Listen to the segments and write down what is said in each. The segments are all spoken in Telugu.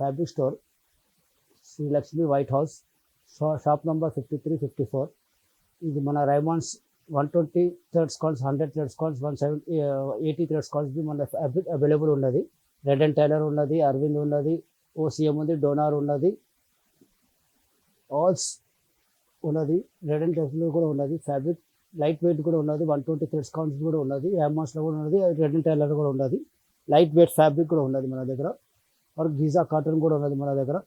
Fabric store, Shri Lakshmi white house, shop number 5354. ఇది మన రైమాండ్స్ 120 థ్రెడ్స్ కాల్స్, 100 థ్రెడ్స్ కాల్స్, 180 థ్రెడ్స్ కాల్స్ మన ఫ్యాబ్రిక్ అవైలబుల్ ఉన్నది. రెడ్ అండ్ టైలర్ ఉన్నది, అరవింద్ ఉన్నది, ఓసిఎం ఉంది, డోనార్ ఉన్నది, ఆల్స్ ఉన్నది, రెడ్ అండ్ టైలర్ కూడా ఉన్నది. ఫ్యాబ్రిక్ లైట్ వెయిట్ కూడా ఉన్నది, 120 థ్రెడ్స్ కౌంట్స్ కూడా ఉన్నది, రైమాండ్స్లో కూడా ఉన్నది, రెడ్ అండ్ టైలర్ కూడా ఉన్నది. లైట్ వెయిట్ ఫ్యాబ్రిక్ కూడా ఉన్నది మన దగ్గర. और గీజా కాటన్ కూడా ఉన్నది మన దగ్గర.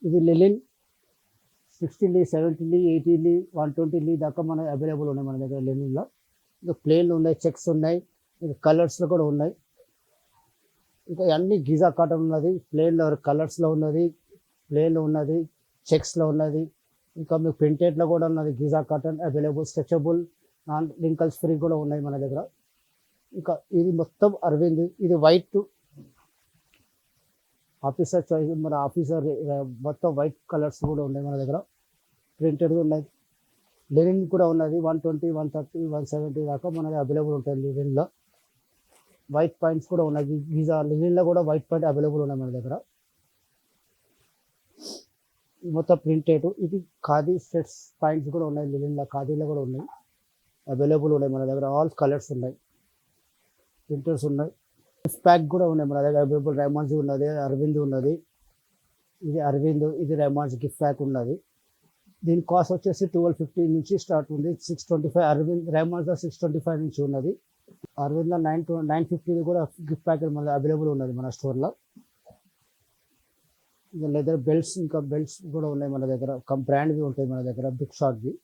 ఇది లిలిన్ 60 70 80 120 దాకా మన అవైలబుల్ ఉన్నాయి మన దగ్గర లినిన్లో. ఇంకా ప్లేన్లు ఉన్నాయి, చెక్స్ ఉన్నాయి, ఇంకా కలర్స్లో కూడా ఉన్నాయి. ఇంకా అన్ని గీజా కాటన్ ఉన్నది, ప్లేన్లో కలర్స్లో ఉన్నది, ప్లేన్లో ఉన్నది, చెక్స్లో ఉన్నది. ఇంకా మీకు ప్రింటెడ్లో కూడా ఉన్నది Giza cotton available, stretchable, non wrinkles free కూడా ఉన్నాయి మన దగ్గర. ఇంకా ఇది మొత్తం అరవింద్, ఇది వైట్ ఆఫీసర్ చాయిస్, మన ఆఫీసర్ మొత్తం వైట్ కలర్స్ కూడా ఉన్నాయి మన దగ్గర. ప్రింటెడ్ ఉన్నాయి, లెనిన్ కూడా ఉన్నది, 120 130 170 దాకా మనది అవైలబుల్ ఉంటుంది లెనిన్లో. వైట్ పాయింట్స్ కూడా ఉన్నాయి, గీజా లెనిన్లో కూడా వైట్ పాయింట్ అవైలబుల్ ఉన్నాయి మన దగ్గర. మొత్తం ప్రింటెడ్. ఇది ఖాదీ సెట్స్ పాయింట్స్ కూడా ఉన్నాయి లెనిన్లో, ఖాదీలో కూడా ఉన్నాయి, అవైలబుల్ ఉన్నాయి మన దగ్గర. ఆల్ కలర్స్ ఉన్నాయి, ప్రింటర్స్ ఉన్నాయి, గిఫ్ట్ ప్యాక్ కూడా ఉన్నాయి మన దగ్గర అవైలబుల్. రైమాండ్స్ ఉన్నది, అరవింద్ ఉన్నది, ఇది అరవింద్, ఇది రైమాండ్స్ గిఫ్ట్ ప్యాక్ ఉన్నది. దీని కాస్ట్ వచ్చేసి 1250 నుంచి స్టార్ట్ ఉంది, 625. అరవింద్ రైమాండ్స్లో 625 నుంచి ఉన్నది. అరవింద్లో 950 కూడా గిఫ్ట్ ప్యాక్ మన అవైలబుల్ ఉన్నది మన స్టోర్లో. ఇంకా లెదర్ బెల్ట్స్, ఇంకా బెల్ట్స్ కూడా ఉన్నాయి మన దగ్గర, బ్రాండ్వి ఉంటాయి మన దగ్గర, బిగ్ షాట్వి.